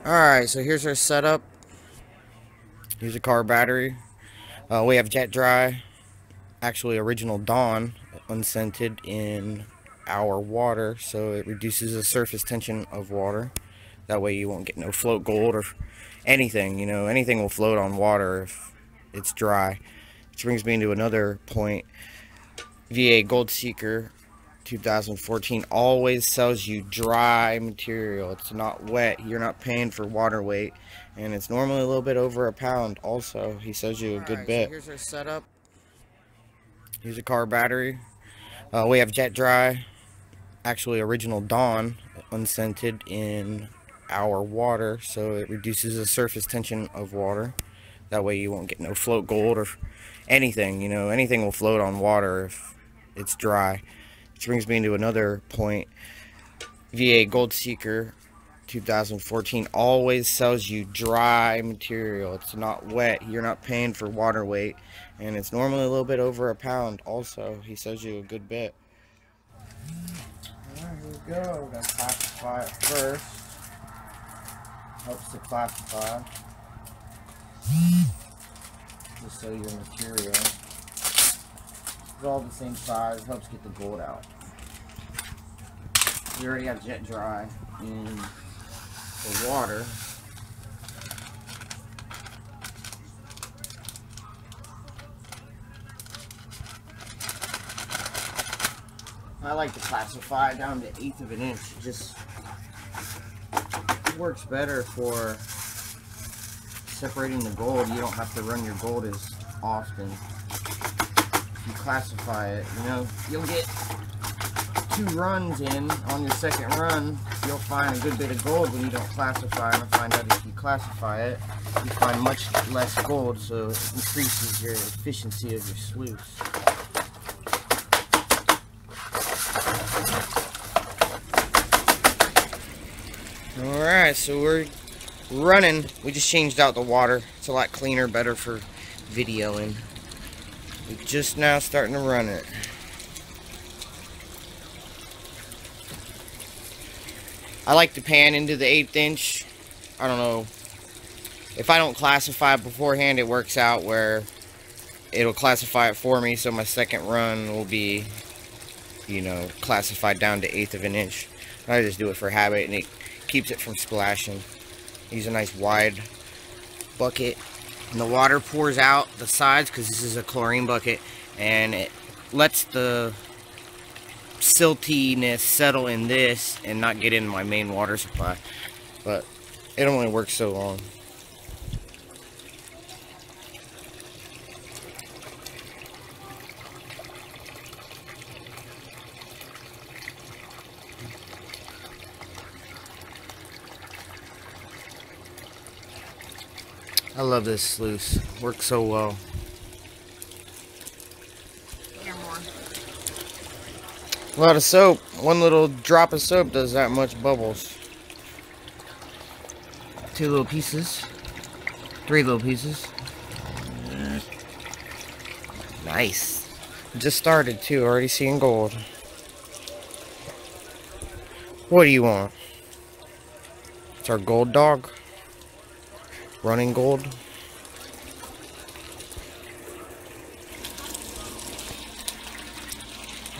Alright, so here's our setup. Here's a car battery. We have jet dry, actually original Dawn, unscented in our water, so it reduces the surface tension of water. That way you won't get no float gold or anything, anything will float on water if it's dry. Which brings me into another point. VAgoldseeker2014 always sells you dry material. It's not wet. You're not paying for water weight, and it's normally a little bit over a pound. Also, he sells you a good bit. So here's our setup. Here's a car battery. We have jet dry, actually original Dawn, unscented in our water, so it reduces the surface tension of water. That way you won't get no float gold or anything, anything will float on water if it's dry. Which brings me into another point. VAgoldseeker2014 always sells you dry material. It's not wet. You're not paying for water weight, and it's normally a little bit over a pound. Also, he sells you a good bit. Alright, here we go. We're going to classify it first. Helps to classify. Just so your material is all the same size. Helps get the gold out. We already have jet dry in the water. I like to classify down to 1/8 of an inch. It just works better for separating the gold. You don't have to run your gold as often. If you classify it, you'll get 2 runs in. On your second run, you'll find a good bit of gold when you don't classify, and I find out if you classify it, you find much less gold, so it increases your efficiency of your sluice. Alright, so we're running. We just changed out the water. It's a lot cleaner, better for videoing. We're just now starting to run it. I like to pan into the 1/8 inch. I don't know. If I don't classify it beforehand, it works out where it'll classify it for me, so my second run will be, classified down to 1/8 of an inch. I just do it for habit, and it keeps it from splashing. Use a nice wide bucket, and the water pours out the sides because this is a chlorine bucket, and it lets the siltiness settle in this and not get in my main water supply. But it only works so long. I love this sluice. Works so well. A lot of soap. One little drop of soap does that much bubbles. 2 little pieces. 3 little pieces. Nice. Just started too. Already seeing gold. What do you want? It's our gold dog. Running gold.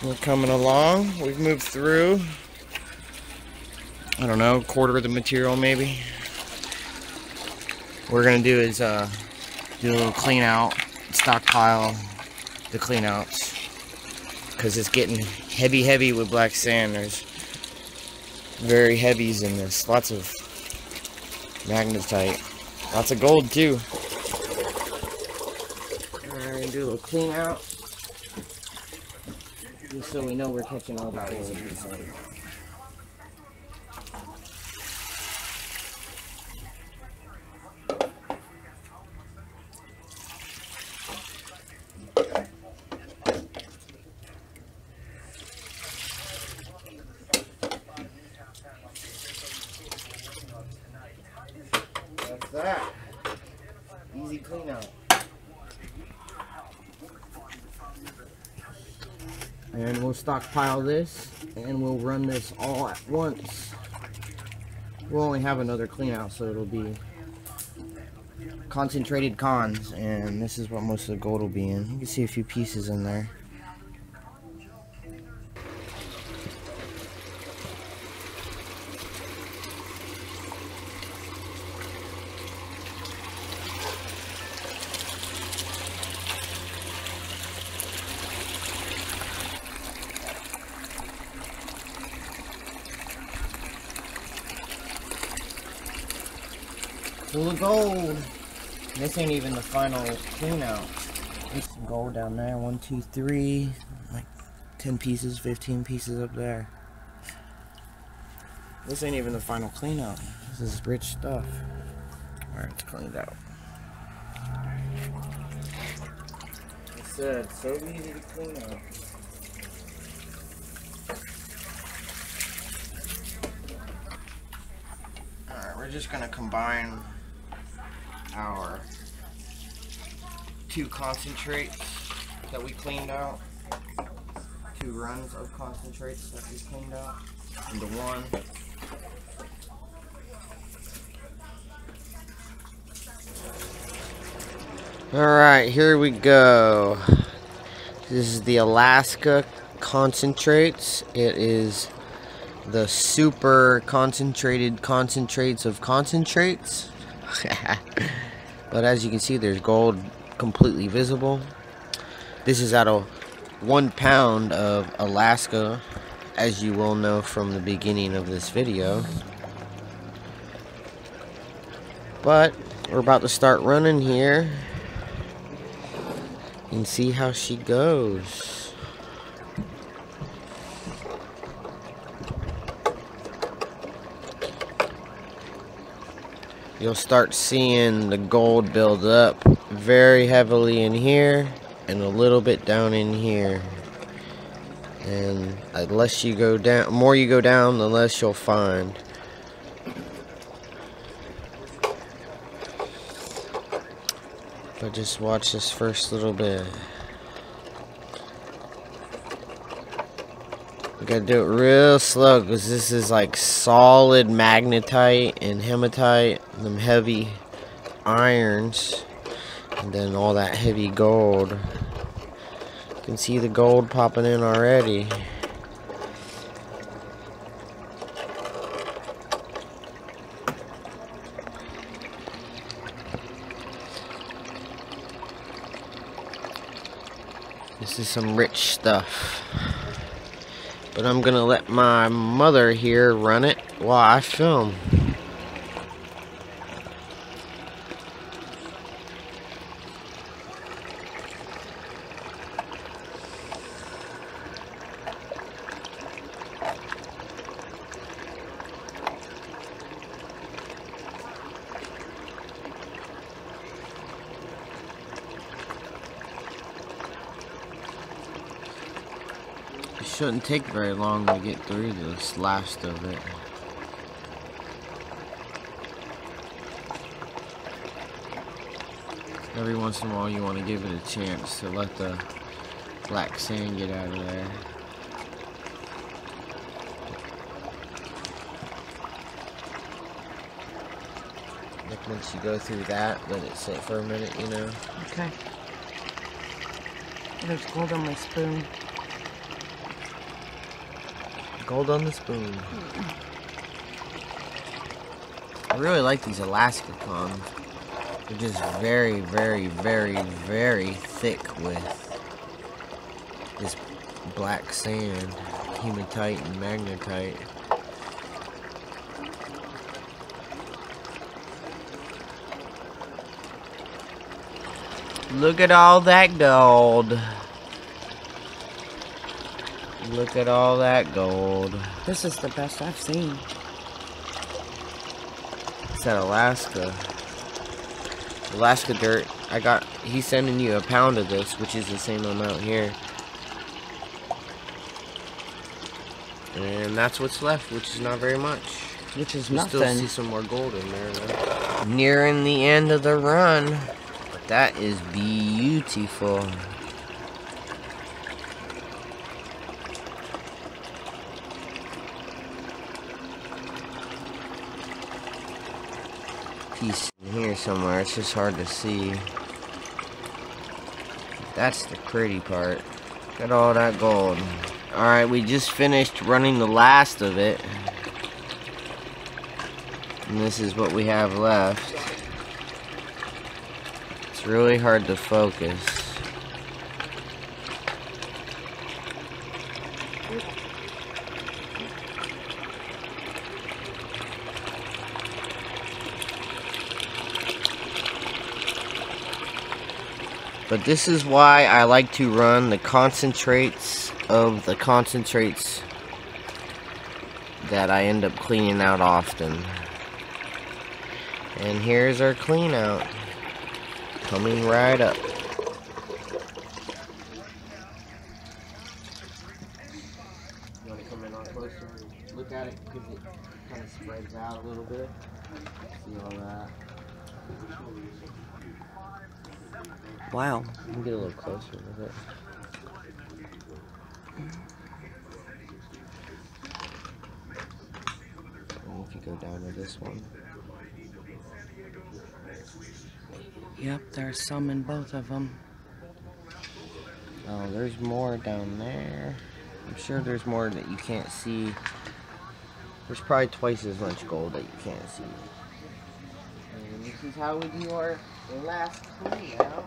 We're coming along. We've moved through, I don't know, 1/4 of the material maybe. What we're gonna do is do a little clean out, stockpile the clean outs, because it's getting heavy with black sand. There's very heavies in this. Lots of magnetite. Lots of gold too. Alright, we're gonna do a little clean out. Just so we know we're catching all the gold. That's that. Easy clean out. And we'll stockpile this, and we'll run this all at once. We'll only have another clean out, so it'll be concentrated cons, and this is what most of the gold will be in. You can see a few pieces in there. Full of gold. This ain't even the final clean out. There's some gold down there. 1, 2, 3, like 10 pieces, 15 pieces up there. This ain't even the final clean out. This is rich stuff. Alright, it's cleaned out. Like I said, so easy to clean out. Alright, we're just gonna combine our 2 concentrates that we cleaned out, 2 runs of concentrates that we cleaned out into one. Alright, here we go. This is the Alaska concentrates. It is the super concentrated concentrates of concentrates. But as you can see, there's gold completely visible. This is out of 1 pound of Alaska, as you will know from the beginning of this video. But we're about to start running here and see how she goes. You'll start seeing the gold build up very heavily in here and a little bit down in here. And unless you go down, the more you go down, the less you'll find. But just watch this first little bit. We gotta do it real slow because this is like solid magnetite and hematite, them heavy irons, and then all that heavy gold. You can see the gold popping in already. This is some rich stuff. But I'm gonna let my mother here run it while I film. It shouldn't take very long to get through this last of it. Every once in a while you want to give it a chance to let the black sand get out of there. Like once you go through that, let it sit for a minute, you know? Okay. There's gold on my spoon. Gold on the spoon. I really like these Alaska cons. They're just very, very, very, very thick with this black sand, hematite and magnetite. Look at all that gold. Look at all that gold. This is the best I've seen. It's at Alaska. Alaska dirt. He's sending you a pound of this, which is the same amount here. And that's what's left, which is not very much. Which is you nothing. Still see some more gold in there, though. Nearing the end of the run. But that is beautiful. piece in here somewhere. It's just hard to see. That's the pretty part. Look at all that gold. Alright, we just finished running the last of it. And this is what we have left. It's really hard to focus. But this is why I like to run the concentrates of the concentrates that I end up cleaning out often. And here's our clean out. Coming right up. You want to come in on closer? Look at it because it kind of spreads out a little bit. See all that? Wow. You can get a little closer with it. And if you go down to this one. Yep, there's some in both of them. Oh, there's more down there. I'm sure there's more that you can't see. There's probably twice as much gold that you can't see. And this is how we do our last clean out.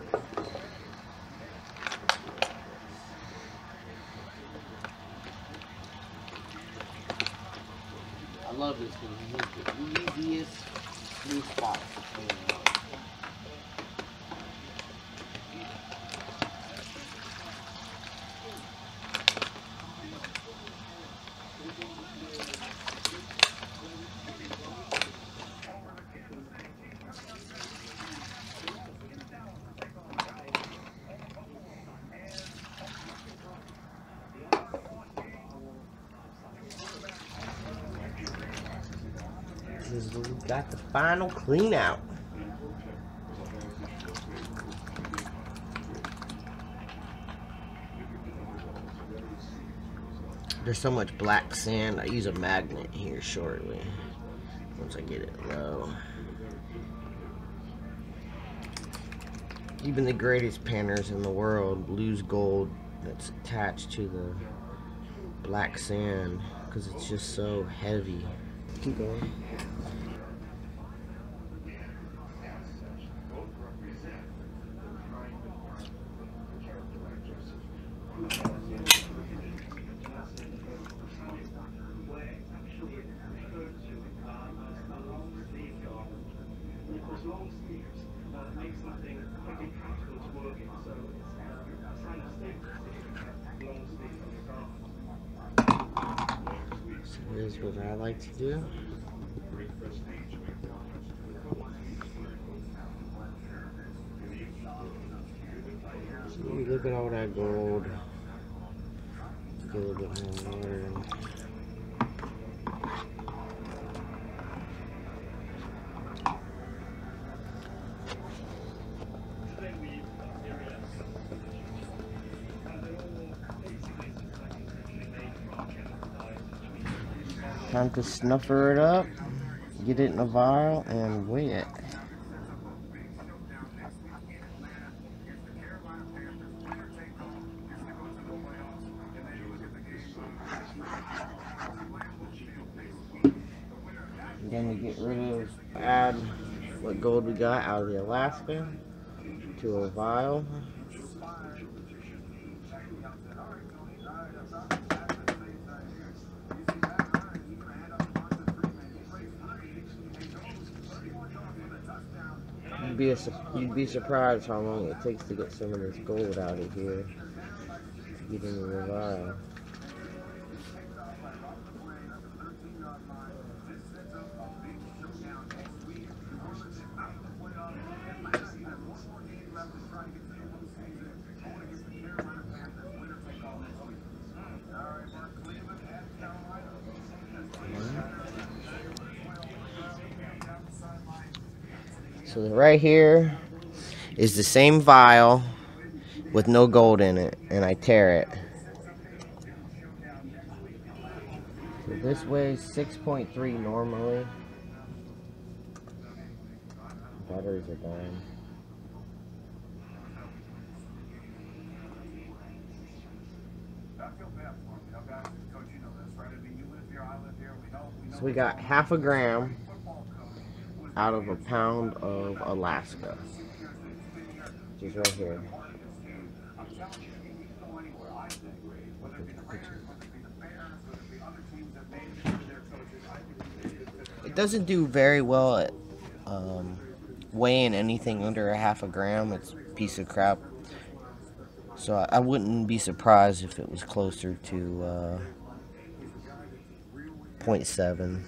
I love this because it's the easiest new spot to clean out. We got the final clean out. There's so much black sand. I use a magnet here shortly once I get it low. Even the greatest panners in the world lose gold that's attached to the black sand because it's just so heavy. Keep going. So here's what I like to do. Look at all that gold. Get a little bit more water in. Time to snuffer it up, get it in a vial, and weigh it. Then we get rid of, add what gold we got out of the Alaska to a vial. You'd be surprised how long it takes to get some of this gold out of here to get into the vial. So right here is the same vial with no gold in it, and I tear it. So this weighs 6.3 normally. Batteries are dying. So we got half a gram out of a pound of Alaska. Which is right here. It doesn't do very well at weighing anything under a half a gram. It's a piece of crap. So I wouldn't be surprised if it was closer to 0.7.